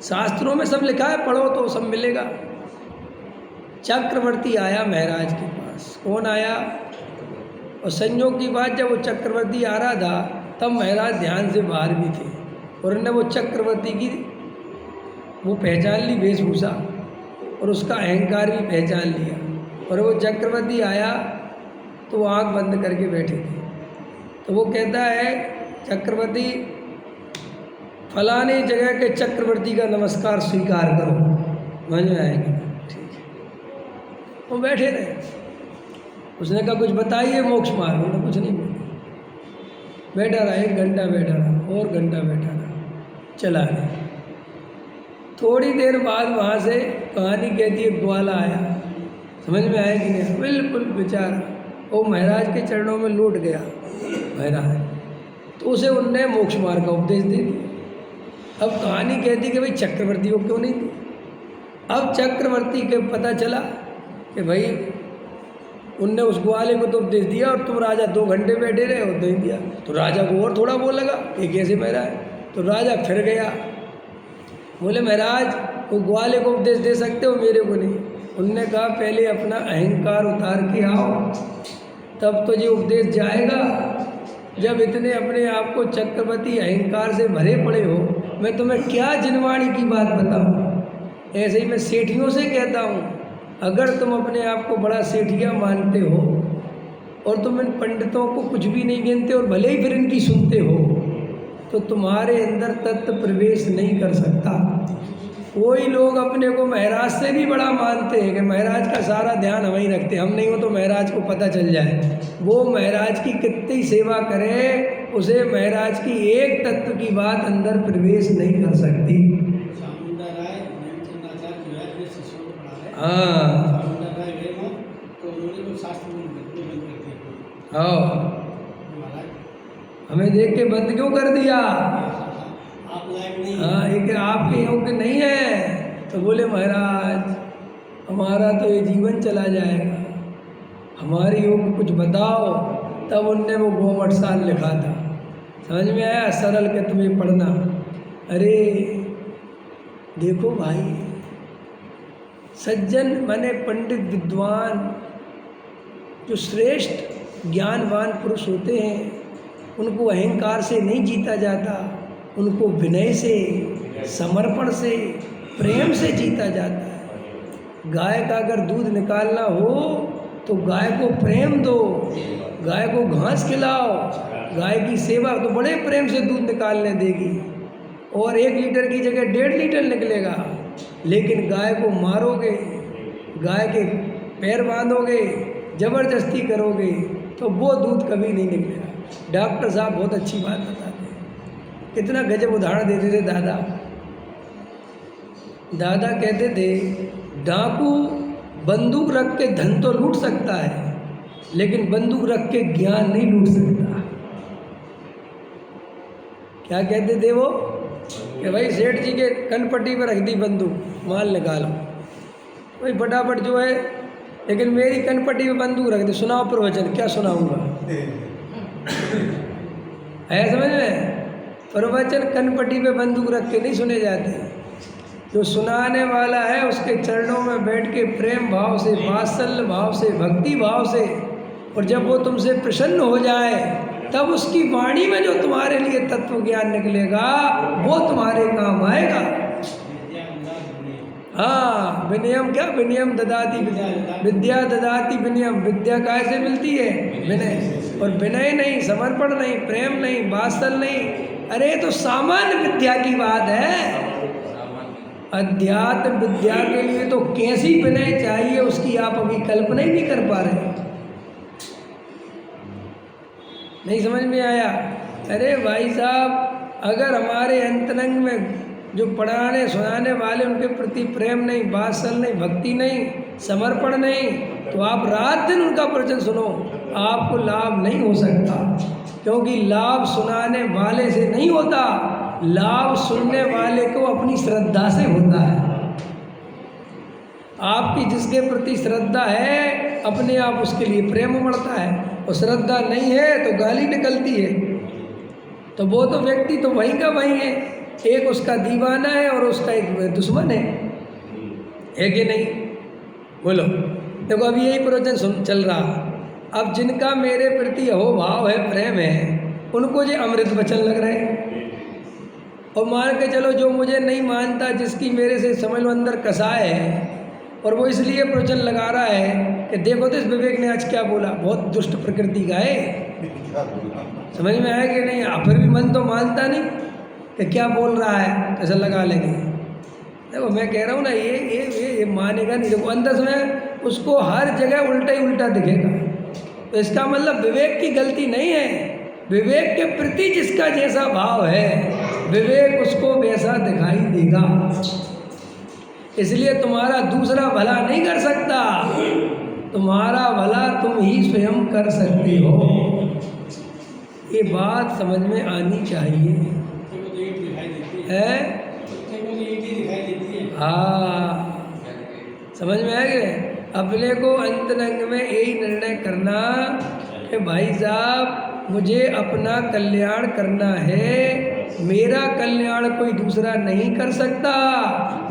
शास्त्रों में सब लिखा है, पढ़ो तो सब मिलेगा। चक्रवर्ती आया महाराज के पास। कौन आया, और संयोग की बात जब वो चक्रवर्ती आ रहा था तब महाराज ध्यान से बाहर भी थे, और उन्होंने वो चक्रवर्ती की वो पहचान ली वेशभूषा, और उसका अहंकार भी पहचान लिया। और वो चक्रवर्ती आया तो वो आँख बंद करके बैठे थे। तो वो कहता है चक्रवर्ती फलाने जगह के चक्रवर्ती का नमस्कार स्वीकार करो, समझ में आएगा, ठीक है। वो बैठे रहे। उसने कहा कुछ बताइए मोक्ष मार्ग, उन्होंने कुछ नहीं बोला। बैठा रहा, 1 घंटा बैठा रहा, और घंटा बैठा रहा, चला गया। थोड़ी देर बाद वहाँ से कहानी कहती है ग्वाला आया, समझ में आया कि नहीं, बिल्कुल बेचारा वो महाराज के चरणों में लौट गया महाराज। तो उसे उनने मोक्ष मार्ग का उपदेश दे दिया। अब कहानी कहती कि भाई चक्रवर्ती को क्यों नहीं दी। अब चक्रवर्ती के पता चला कि भाई उनने उस ग्वाले को तो उपदेश दिया और तुम राजा 2 घंटे बैठे रहे और नहीं दिया। तो राजा को और थोड़ा वो लगा ये कैसे महाराज। तो राजा फिर गया, बोले महाराज वो ग्वाले को उपदेश दे सकते हो, मेरे को नहीं। उनने कहा पहले अपना अहंकार उतार के आओ, तब तो ये उपदेश जाएगा। जब इतने अपने आप को चक्रवर्ती अहंकार से भरे पड़े हो, मैं तुम्हें क्या जिनवाणी की बात बताऊं। ऐसे ही मैं सेठियों से कहता हूँ, अगर तुम अपने आप को बड़ा सेठिया मानते हो और तुम इन पंडितों को कुछ भी नहीं गिनते और भले ही फिर इनकी सुनते हो, तो तुम्हारे अंदर तत्व प्रवेश नहीं कर सकता। कोई लोग अपने को महाराज से भी बड़ा मानते हैं कि महाराज का सारा ध्यान हम ही रखते, हम नहीं हो तो महाराज को पता चल जाए। वो महाराज की कितनी सेवा करे, उसे महाराज की एक तत्व की बात अंदर प्रवेश नहीं कर सकती। हाँ हाँ, हमें देख के बंद क्यों कर दिया? हाँ, एक आपके योग्य नहीं है तो बोले महाराज हमारा तो ये जीवन चला जाएगा, हमारे योग कुछ बताओ। तब उनने वो गोमट साल लिखा था, समझ में आया? सरल के तुम्हें पढ़ना। अरे देखो भाई, सज्जन माने पंडित विद्वान जो श्रेष्ठ ज्ञानवान पुरुष होते हैं, उनको अहंकार से नहीं जीता जाता, उनको विनय से, समर्पण से, प्रेम से जीता जाता है। गाय का अगर दूध निकालना हो तो गाय को प्रेम दो, गाय को घास खिलाओ, गाय की सेवा तो बड़े प्रेम से दूध निकालने देगी और 1 लीटर की जगह 1.5 लीटर निकलेगा। लेकिन गाय को मारोगे, गाय के पैर बांधोगे, ज़बरदस्ती करोगे तो वो दूध कभी नहीं निकलेगा। डॉक्टर साहब बहुत अच्छी बात बताते हैं, कितना गजब उदाहरण देते थे दादा। दादा कहते थे डाकू बंदूक रख के धन तो लूट सकता है, लेकिन बंदूक रख के ज्ञान नहीं लूट सकता। क्या कहते थे वो कि भाई सेठ जी के कनपट्टी पर रख दी बंदूक, माल निकालो भाई फटाफट जो है, लेकिन मेरी कनपट्टी पे बंदूक रख दी, सुनाओ प्रवचन। क्या सुनाऊंगा? है समझ में? प्रवचन कनपट्टी पे बंदूक रख के नहीं सुने जाते। जो सुनाने वाला है उसके चरणों में बैठ के प्रेम भाव से, वात्सल्य भाव से, भक्ति भाव से, और जब वो तुमसे प्रसन्न हो जाए तब उसकी वाणी में जो तुम्हारे लिए तत्व ज्ञान निकलेगा वो तुम्हारे काम आएगा। हाँ, विनयम क्या? विनयम ददाति विद्या, ददाति विनयम। विद्या कैसे मिलती है? विनय। और विनय नहीं, समर्पण नहीं, प्रेम नहीं, वात्सल्य नहीं, अरे तो सामान्य विद्या की बात है। अध्यात्म विद्या के लिए तो कैसी विनय चाहिए उसकी आप अभी कल्पना ही नहीं कर पा रहे। नहीं समझ में आया? अरे भाई साहब, अगर हमारे अंतरंग में जो पढ़ाने सुनाने वाले उनके प्रति प्रेम नहीं, वात्सल्य नहीं, भक्ति नहीं, समर्पण नहीं, तो आप रात दिन उनका प्रवचन सुनो, आपको लाभ नहीं हो सकता। क्योंकि लाभ सुनाने वाले से नहीं होता, लाभ सुनने वाले को अपनी श्रद्धा से होता है। आपकी जिसके प्रति श्रद्धा है अपने आप उसके लिए प्रेम उमड़ता है, और श्रद्धा नहीं है तो गाली निकलती है। तो वो तो व्यक्ति तो वहीं का वहीं है, एक उसका दीवाना है और उसका एक दुश्मन है कि नहीं? बोलो। देखो अभी यही प्रवचन चल रहा, अब जिनका मेरे प्रति अहोभाव है, प्रेम है, उनको ये अमृत वचन लग रहे हैं। और मान के चलो जो मुझे नहीं मानता, जिसकी मेरे से समझ लो अंदर कसाय है, और वो इसलिए प्रवचन लगा रहा है कि देखो तो इस विवेक ने आज क्या बोला, बहुत दुष्ट प्रकृति का है। समझ में आया कि नहीं? फिर भी मन तो मानता नहीं कि क्या बोल रहा है, ऐसा लगा लेंगे। देखो मैं कह रहा हूँ ना, ये मानेगा नहीं। देखो अंदर में उसको हर जगह उल्टा ही उल्टा दिखेगा, तो इसका मतलब विवेक की गलती नहीं है। विवेक के प्रति जिसका जैसा भाव है, विवेक उसको वैसा दिखाई देगा। इसलिए तुम्हारा दूसरा भला नहीं कर सकता, तुम्हारा भला तुम ही स्वयं कर सकते हो। ये बात समझ में आनी चाहिए है। हाँ, समझ में आ गए? अपने को अंतरंग में यही निर्णय करना कि भाई साहब मुझे अपना कल्याण करना है, मेरा कल्याण कोई दूसरा नहीं कर सकता।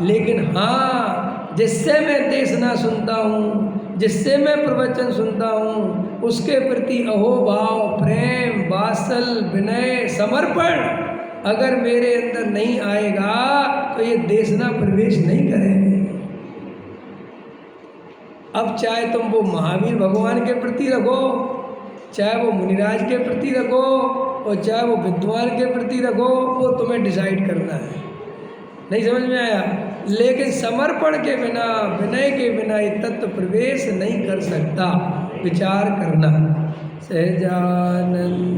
लेकिन हाँ, जिससे मैं देशना सुनता हूँ, जिससे मैं प्रवचन सुनता हूँ, उसके प्रति अहोभाव, प्रेम, वात्सल्य, विनय, समर्पण अगर मेरे अंदर नहीं आएगा तो ये देशना प्रवेश नहीं करेंगे। अब चाहे तुम वो महावीर भगवान के प्रति रखो, चाहे वो मुनिराज के प्रति रखो और चाहे वो विद्वान के प्रति रखो, वो तुम्हें डिसाइड करना है। नहीं समझ में आया? लेकिन समर्पण के बिना, विनय के बिना ये तत्व प्रवेश नहीं कर सकता। विचार करना। सहजानंद